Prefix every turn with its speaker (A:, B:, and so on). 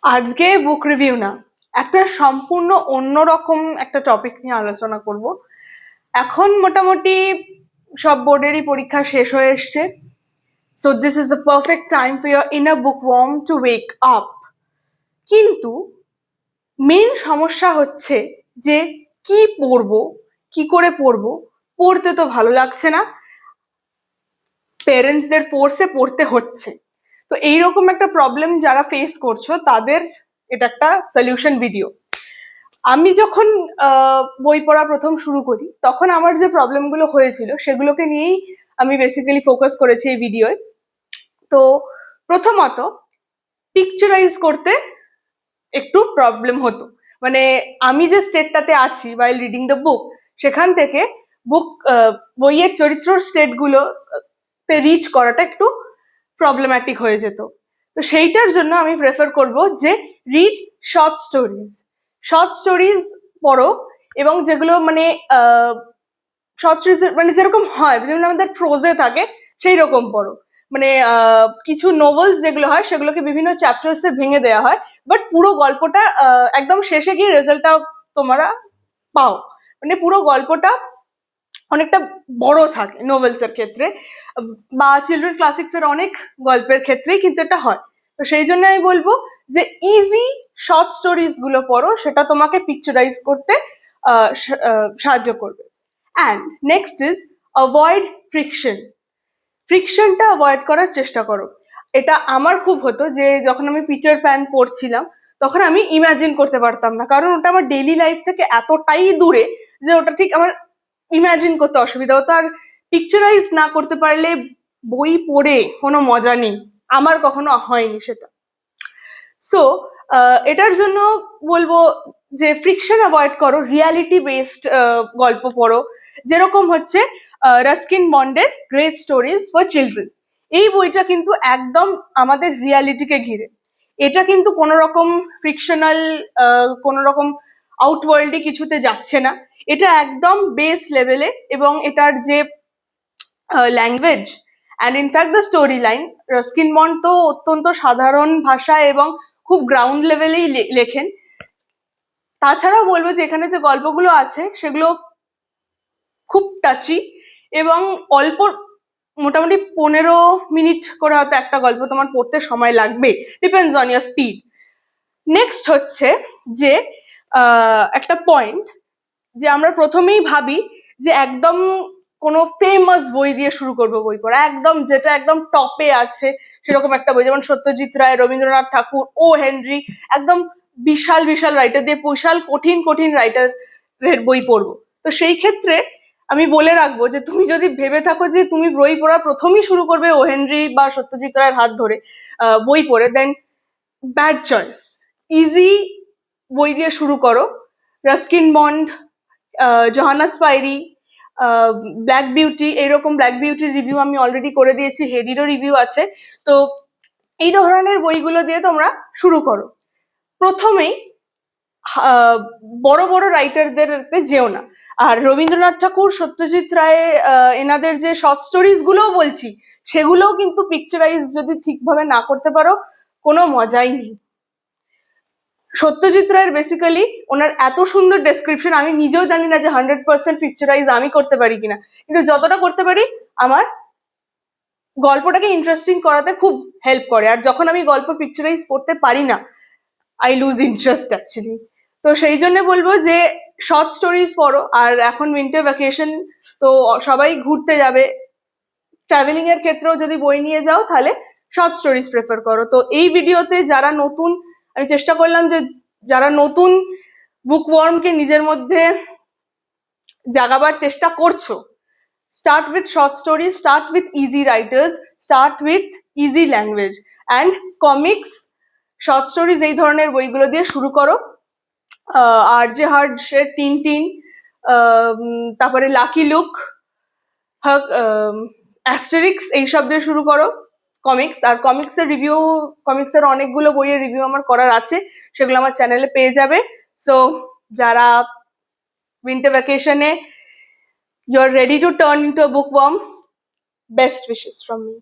A: আজকে বুক রিভিউ না, একটা সম্পূর্ণ অন্যরকম একটা টপিক নিয়ে আলোচনা করব। এখন মোটামুটি সব বোর্ডেরই পরীক্ষা শেষ হয়ে এসছে, so this is the perfect time for your inner bookworm to wake up. কিন্তু মেন সমস্যা হচ্ছে যে কি পড়বো, কি করে পড়বো, পড়তে তো ভালো লাগছে না, পেরেন্টসদের ফোর্সে পড়তে হচ্ছে। তো এইরকম একটা প্রবলেম যারা ফেস করছো তাদের এটা একটা সলিউশন ভিডিও। আমি যখন বই পড়া প্রথম শুরু করি তখন আমার যে প্রবলেমগুলো হয়েছিল সেগুলোকে নিয়েই আমি বেসিক্যালি ফোকাস করেছি এই ভিডিওয়। তো প্রথমত, পিকচারাইজ করতে একটু প্রবলেম হতো। মানে আমি যে স্টেটটাতে আছি while রিডিং দ্য বুক, সেখান থেকে বুক বইয়ের চরিত্রর স্টেটগুলো তে রিচ করাটা একটু প্রবলেম্যাটিক হয়ে যেত। তো সেইটার জন্য আমি প্রেফার করব যে read short stories. Short stories পড়ো, এবং যেগুলো মানে শর্ট স্টোরিজ মানে যেরকম হয় যেমন আমাদের প্রোজে থাকে সেই রকম পড়ো। মানে কিছু নোভেলস যেগুলো হয় সেগুলোকে বিভিন্ন চ্যাপ্টার্সে ভেঙে দেওয়া হয়, বাট পুরো গল্পটা একদম শেষে গিয়ে রেজাল্টটা তোমরা পাও। মানে পুরো গল্পটা অনেকটা বড় থাকে নোভেলস এর ক্ষেত্রে, বা চিলড্রেন ক্লাসিক্স এর অনেক গল্পের ক্ষেত্রেই কিন্তু এটা হয়। তো সেই জন্য আমি বলবো যে ইজি শর্ট স্টোরিজ গুলো পড়ো, সেটা তোমাকে পিকচারাইজ করতে সাহায্য করবে। And next is avoid friction. ফ্রিকশনটা অ্যাভয়েড করার চেষ্টা করো। এটা আমার খুব হতো যে যখন আমি পিটার প্যান পড়ছিলাম তখন আমি ইমাজিন করতে পারতাম না, কারণ ওটা আমার ডেইলি লাইফ থেকে এতটাই দূরে যে ওটা ঠিক আমার ইমাজিন করতে অসুবিধা হতো। আর পিকচারাইজ না করতে পারলে বই পড়ে কোনো মজা নেই, আমার কখনো হয়নি সেটা। সো এটার জন্য বলবো যে ফ্রিকশন অ্যাভয়েড করো, রিয়ালিটি বেসড গল্প পড়ো। যেরকম হচ্ছে রাস্কিন বন্ডের গ্রেট স্টোরিজ ফর চিলড্রেন। এই বইটা কিন্তু একদম আমাদের রিয়ালিটিকে ঘিরে। এটা কিন্তু কোনো রকম ফ্রিকশনাল, কোনো রকম আউটওয়ার্ল্ডে কিছুতে যাচ্ছে না। এটা একদম বেস লেভেলে, এবং এটার যে language and in fact the story line, Ruskin bond তো অত্যন্ত সাধারণ ভাষায় এবং খুব গ্রাউন্ড লেভেলেই লেখেন। তাছাড়াও বলবো যে এখানে যে গল্পগুলো আছে সেগুলো খুব টাচি, এবং অল্প মোটামুটি 15 মিনিট করে হয়তো একটা গল্প তোমার পড়তে সময় লাগবে, depends on year speed. Next হচ্ছে যে একটা পয়েন্ট, যে আমরা প্রথমেই ভাবি যে একদম কোনো ফেমাস বই দিয়ে শুরু করবো বই পড়া, একদম যেটা একদম টপে আছে সেরকম একটা বই, যেমন সত্যজিৎ রায়, রবীন্দ্রনাথ ঠাকুর, ও হেনরি, একদম বিশাল বিশাল রাইটার দিয়ে, বিশাল কঠিন কঠিন রাইটারের বই পড়বো। তো সেই ক্ষেত্রে আমি বলে রাখবো যে তুমি যদি ভেবে থাকো যে তুমি বই পড়া প্রথমেই শুরু করবে ও হেনরি বা সত্যজিৎ রায়ের হাত ধরে বই পড়ে, দেন ব্যাড চয়েস। ইজি বই দিয়ে শুরু করো। রাস্কিন বন্ড, জহানা স্পাইরি, ব্ল্যাক বিউটি, এইরকম ব্ল্যাক বিউটির রিভিউ আমি অলরেডি করে দিয়েছি, হেডিরও রিভিউ আছে। তো এই ধরনের বইগুলো দিয়ে তোমরা শুরু করো। প্রথমেই বড় বড় রাইটারদের যেও না। আর রবীন্দ্রনাথ ঠাকুর, সত্যজিৎ রায়, এনাদের যে শর্ট স্টোরিজ গুলোও বলছি সেগুলোও কিন্তু পিকচারাইজ যদি ঠিকভাবে না করতে পারো কোনো মজাই নেই। সত্যজিৎ রায়ের বেসিক্যালি ওনার এত সুন্দর ডেসক্রিপশন, আমি নিজেও জানি না যে 100% পিকচারাইজ আমি করতে পারি কিনা, কিন্তু যতটা করতে পারি আমার গল্পটাকে ইন্টারেস্টিং করাতে খুব হেল্প করে। আর যখন আমি গল্প পিকচারাইজ করতে পারি না, আই লুজ ইন্টারেস্ট অ্যাকচুয়ালি। তো সেই জন্য বলবো যে শর্ট স্টোরিজ পড়ো। আর এখন উইন্টার ভ্যাকেশন, তো সবাই ঘুরতে যাবে, ট্রাভেলিং এর ক্ষেত্রেও যদি বই নিয়ে যাও তাহলে শর্ট স্টোরিজ প্রেফার করো। তো এই ভিডিওতে যারা নতুন, আমি চেষ্টা করলাম যে যারা নতুন বুকওয়ার্মকে নিজের মধ্যে জাগাবার চেষ্টা করছো, start with short story, start with easy writers, start with easy language and comics. Short stories এই ধরনের বইগুলো দিয়ে শুরু করো। আর যে হার্ড সে টিন, তারপরে লাকি লুক, অ্যাস্টেরিক্স, এইসব দিয়ে শুরু করো কমিক্স। আর কমিক্সের রিভিউ, কমিক্সের অনেকগুলো বইয়ের রিভিউ আমার করার আছে, সেগুলো আমার চ্যানেলে পেয়ে যাবে। সো যারা winter ভ্যাকেশনে you're ready to turn into a bookworm, best wishes from me.